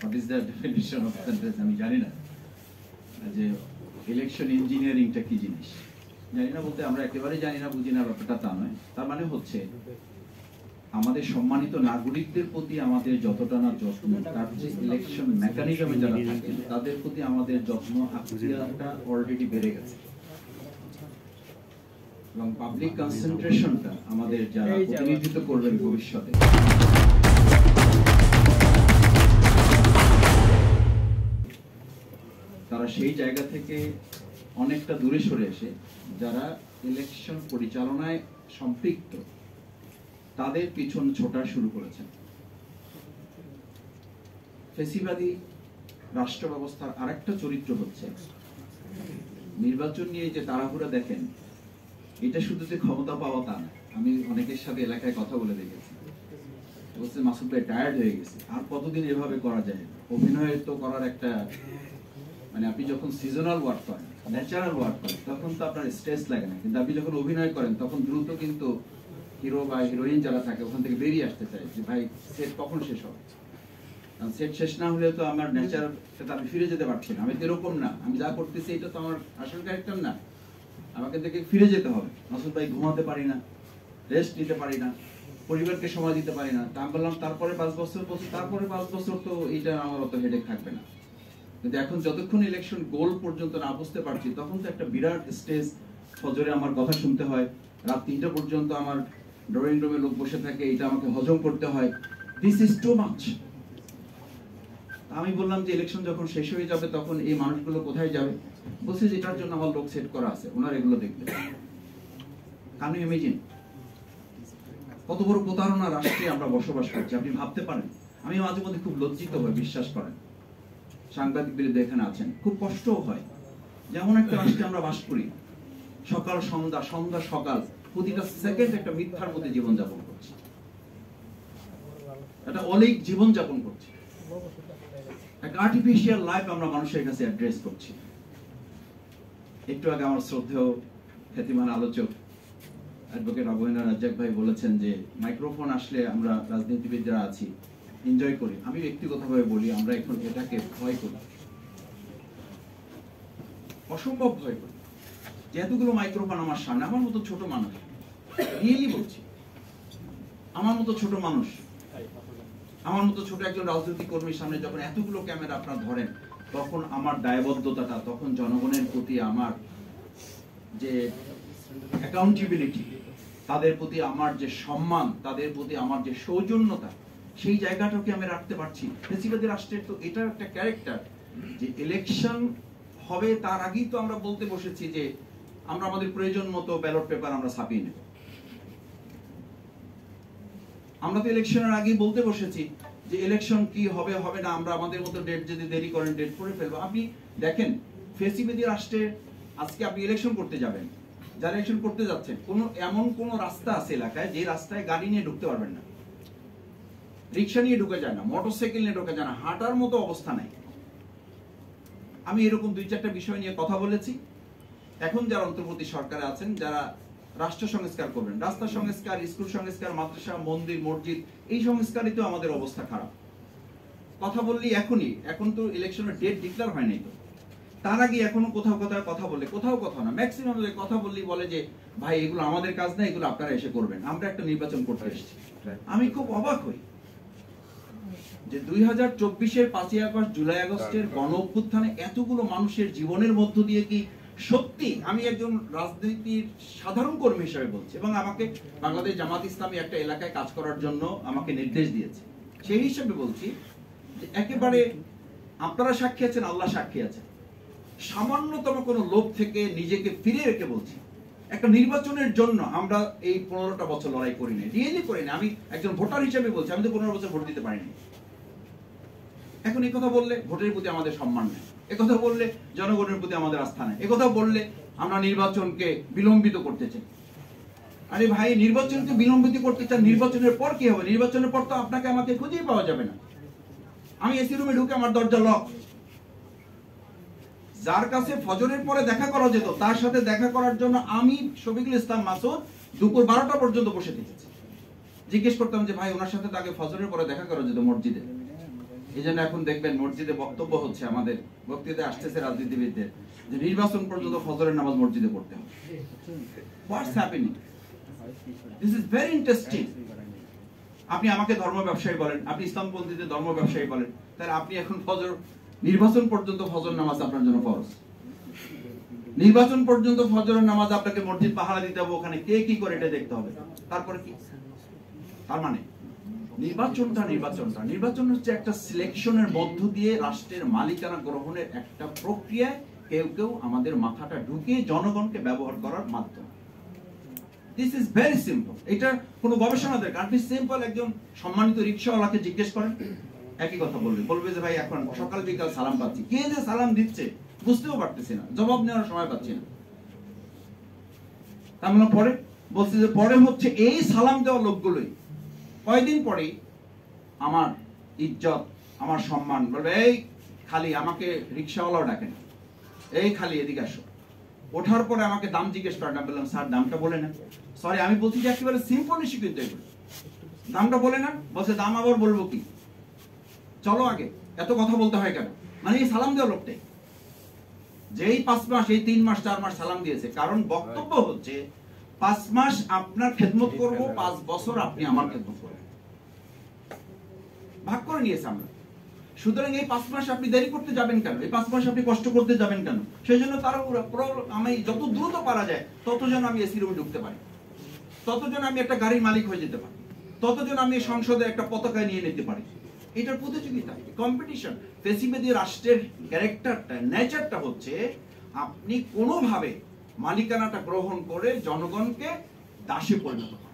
What is the definition of centralism আমি জানি না, যে ইলেকশন ইঞ্জিনিয়ারিংটা কি জিনিস জানি না, বলতে আমরা একেবারে জানি না বুঝি না ব্যাপারটা তা নয়। তার মানে হচ্ছে আমাদের সম্মানিত নাগরিকদের প্রতি আমাদের যতটা না যত্ন, তার যে ইলেকশন মেকানিজমে যারা থাকেন তাদের প্রতি আমাদের যত্ন আত্মীয়তা অলরেডি বেড়ে গেছে, এবং পাবলিক কনসেন্ট্রেশনটা আমাদের যারা প্রতিনিধিত্ব করবেন ভবিষ্যতে তারা সেই জায়গা থেকে অনেকটা দূরে সরে এসে যারা ইলেকশন পরিচালনায় সম্পৃক্ত তাদের পিছন ছোটা শুরু করেছেন। ফেসিবাদী রাষ্ট্র ব্যবস্থার আরেকটা চরিত্র হচ্ছে নির্বাচন নিয়ে যে তাড়াহুড়া দেখেন, এটা শুধু যে ক্ষমতা পাওয়া তা না। আমি অনেকের সাথে এলাকায় কথা বলে দেখেছি, বলছে মাসুদ ভাই টায়ার্ড হয়ে গেছে, আর কতদিন এভাবে করা যায়। অভিনয় তো করার একটা মানে আপনি যখন সিজনাল ওয়ার্ক করেন, ন্যাচারাল ওয়ার্ক করেন, তখন তো আপনার স্ট্রেস লাগে না, কিন্তু আপনি যখন অভিনয় করেন তখন দ্রুত কিন্তু হিরো বা হিরোইন যারা থাকে ওখান থেকে বেরিয়ে আসতে চায় যে ভাই সেট কখন শেষ হবে। সেট শেষ না হলে তো আমার ন্যাচারাল আমি ফিরে যেতে পারছি না। আমি তো এরকম না, আমি যা করতেছি এটা তো আমার আসল ক্যারেক্টার না, আমাকে থেকে ফিরে যেতে হবে। মাসুদ ভাই ঘুমাতে পারি না, রেস্ট নিতে পারি না, পরিবারকে সময় দিতে পারি না। তা আমি বললাম তারপরে 5 বছর তারপরে 5 বছর তো এটা আমার অত হেডেক থাকবে না। কিন্তু এখন যতক্ষণ ইলেকশন গোল পর্যন্ত না বুঝতে পারছি তখন তো একটা বিরাট স্টেজ, ফজরে আমার কথা শুনতে হয়, রাত 3টা পর্যন্ত আমার ড্রয়িং রুমে লোক বসে থাকে, এটা আমাকে হজম করতে হয়। This is too much. আমি বললাম যে ইলেকশন যখন শেষ হয়ে যাবে তখন এই মানুষগুলো কোথায় যাবে? বলছে যে এটার জন্য আমার লোক সেট করা আছে, ওনার এগুলো দেখবে। কান ইউ ইমাজিন কত বড় প্রতারণা রাষ্ট্রে আমরা বসবাস করছি, আপনি ভাবতে পারেন? আমি মাঝে মধ্যে খুব লজ্জিত হই, বিশ্বাস করেন। সাংবাদিক বিরুদ্ধে এখানে আছেন, খুব কষ্টও হয়। যেমন একটা রাষ্ট্রে আমরা বাস করি, সকাল সন্ধ্যা, সন্ধ্যা সকাল, প্রতিটা সেকেন্ড একটা মিথ্যার মধ্যে জীবনযাপন করছি, একটা অলীক জীবনযাপন করছি, একটা আর্টিফিশিয়াল লাইফ আমরা মানুষের কাছে অ্যাড্রেস করছি। একটু আগে আমার শ্রদ্ধেয় খ্যাতিমান আলোচক অ্যাডভোকেট অবহেনা রাজ্জাক ভাই বলেছেন যে মাইক্রোফোন আসলে আমরা রাজনীতিবিদরা আছি এনজয় করি। আমি ব্যক্তিগতভাবে বলি আমরা এখন এটাকে ভয় করি, অসম্ভব ভয় করি। যে এতগুলো মাইক্রোফোন আমার সামনে, আমার মতো ছোট মানুষ, রিয়েলি বলছি, আমার মতো ছোট মানুষ, আমার মতো ছোট একজন রাজনৈতিক কর্মীর সামনে যখন এতগুলো ক্যামেরা আপনারা ধরেন, তখন আমার দায়বদ্ধতাটা, তখন জনগণের প্রতি আমার যে অ্যাকাউন্টেবিলিটি, তাদের প্রতি আমার যে সম্মান, তাদের প্রতি আমার যে সৌজন্যতা, সেই জায়গাটাকে আমি রাখতে পারছি। ফেসিবাদী রাষ্ট্রের তো এটা একটা ক্যারেক্টার যে ইলেকশন হবে তার আগেই তো আমরা বলতে বসেছি যে আমরা আমাদের প্রয়োজন মতো ব্যালট পেপার আমরা ছাপিয়ে নেব। আমরা তো ইলেকশনের আগেই বলতে বসেছি যে ইলেকশন কি হবে হবে না, আমরা আমাদের মতো ডেট যদি দেরি করেন ডেট করে ফেলবো। আপনি দেখেন ফেসিবাদী রাষ্ট্রে আজকে আপনি ইলেকশন করতে যাবেন, যারা ইলেকশন করতে যাচ্ছেন, এমন কোন রাস্তা আছে এলাকায় যে রাস্তায় গাড়ি নিয়ে ঢুকতে পারবেন না, রিক্সা নিয়ে ঢুকে যায় না, মোটরসাইকেল নিয়ে ঢুকে যায় না, হাঁটার মতো অবস্থা নাই। আমি এরকম 2-4টা বিষয় নিয়ে কথা বলেছি। এখন যারা অন্তর্বর্তী সরকারে আছেন, যারা রাষ্ট্র সংস্কার করবেন, রাস্তা সংস্কার, স্কুল সংস্কার, মাদ্রাসা, মন্দির, মসজিদ, এই সংস্কারিতেও আমাদের অবস্থা খারাপ। কথা বললি এখনই, এখন তো ইলেকশনের ডেট ডিক্লেয়ার হয়নি, তো তার আগে এখনো কোথাও কোথাও কথা বলে, কোথাও কথা না, ম্যাক্সিমাম কথা বললি বলে যে ভাই এগুলো আমাদের কাজ না, এগুলো আপনারা এসে করবেন, আমরা একটা নির্বাচন করতে এসেছি। আমি খুব অবাক হই যে 2024-এর 5ই আগস্ট, জুলাই আগস্টের গণ অভ্যুত্থানে এতগুলো মানুষের জীবনের মধ্য দিয়ে কি সত্যি, আমি একজন রাজনীতির সাধারণ কর্মী হিসেবে বলছি, এবং আমাকে বাংলাদেশ জামাত ইসলামী একটা এলাকায় কাজ করার জন্য আমাকে নির্দেশ দিয়েছে, সেই হিসেবে বলছি যে একেবারে আপনারা সাক্ষী আছেন, আল্লাহ সাক্ষী আছেন, সামান্যতম কোনো লোভ থেকে নিজেকে ফিরে রেখে বলছি একটা নির্বাচনের জন্য আমরা এই 15টা বছর লড়াই করিনি, রিয়েলি করিনি। আমি একজন ভোটার হিসেবে বলছি, আমি তো 15 বছর ভোট দিতে পারিনি। এখন এই কথা বললে ভোটের প্রতি আমাদের সম্মান নেই, একথা বললে জনগণের প্রতি আমাদের আস্থা নেই, একথা বললে আমরা নির্বাচনকে বিলম্বিত করতে চাই। আরে ভাই, নির্বাচনকে বিলম্বিত করতে চান, নির্বাচনের পর কি হবে? নির্বাচনের পর তো আপনাকে আমাকে খুঁজেই পাওয়া যাবে না। আমি এসি রুমে ঢুকে আমার দরজা লক, যার কাছে ফজরের পরে দেখা করা যেত তার সাথে দেখা করার জন্য আমি শফিকুল ইসলাম মাসুদ দুপুর 12টা পর্যন্ত বসে থেকেছি। জিজ্ঞেস করতাম যে ভাই ওনার সাথে তো আগে ফজরের পরে দেখা করা যেত মসজিদে, এই জন্য এখন দেখবেন মসজিদে বক্তব্য হচ্ছে, আমাদের বক্তৃতায় আসতেছে রাজনীতিবিদদের, যে নির্বাচন পর্যন্ত ফজরের নামাজ মসজিদে পড়তে হবে। What's happening? This is very interesting. আপনি আমাকে ধর্ম ব্যবসায়ী বলেন, আপনি ইসলামপন্থীদের ধর্ম ব্যবসায়ী বলেন, তাহলে আপনি এখন নির্বাচন পর্যন্ত ফজর নামাজ আপনার জন্য ফরজ। নির্বাচন পর্যন্ত ফজরের নামাজ আপনাকে মসজিদ পাহারা দিতে হবে, ওখানে কে কি করে এটা দেখতে হবে। তারপরে কি? তার মানে নির্বাচন হচ্ছে একটা সিলেকশনের মধ্য দিয়ে রাষ্ট্রের মালিকানা গ্রহণের একটা প্রক্রিয়ায় কেউ কেউ আমাদের মাথাটা ঢুকিয়ে জনগণকে ব্যবহার করার মাধ্যম। This is very simple. এটা কোনো গবেষণা দরকার। আপনি সিম্পল একজন সম্মানিত রিকশাওয়ালাকে জিজ্ঞেস করেন, একই কথা বলবে যে ভাই এখন সকাল বিকাল সালাম পাচ্ছি, কে যে সালাম দিচ্ছে বুঝতেও পারতেছি না, জবাব নেওয়ার সময় পাচ্ছি না। তার মানে পরে বলছে যে পরে হচ্ছে এই সালাম দেওয়া লোকগুলোই কয়দিন পরে আমার ইজ্জত, আমার সম্মান বলবে, এই খালি আমাকে রিকশাওয়ালাও ডাকে না, এই খালি এদিকে আসো। ওঠার পরে আমাকে দাম জিজ্ঞেস করে না, বললাম স্যার দামটা বলে না। সরি, আমি বলছি যে একেবারে সিম্পল ইস্যু কিন্তু এগুলো, দামটা বলে না। বলছে দাম আবার বলবো কি, চলো আগে, এত কথা বলতে হয় কেন? মানে এই সালাম দেওয়া লোকটাই, যেই 5 মাস, এই 3 মাস 4 মাস সালাম দিয়েছে, কারণ বক্তব্য হচ্ছে 5 মাস আপনার খেদমত করব, 5 বছর আপনি আমার খেদমত করবেন, ভাগ করে নিয়েছে আমরা। সুতরাং এই 5 মাস আপনি দেরি করতে যাবেন কেন? এই 5 মাস আপনি কষ্ট করতে যাবেন কেন? সেই জন্য তারা আমি যত দ্রুত পারা যায় তত যেন আমি এসি রুমে ঢুকতে পারি, তত যেন আমি একটা গাড়ির মালিক হয়ে যেতে পারি, তত যেন আমি সংসদে একটা পতাকা নিয়ে নিতে পারি। এটার প্রতিযোগিতা, কম্পিটিশন। ফ্যাসিবাদী রাষ্ট্রের ক্যারেক্টারটা, নেচারটা হচ্ছে আপনি কোনোভাবে মালিকানাটা গ্রহণ করে জনগণকে দাসে পরিণত করেন।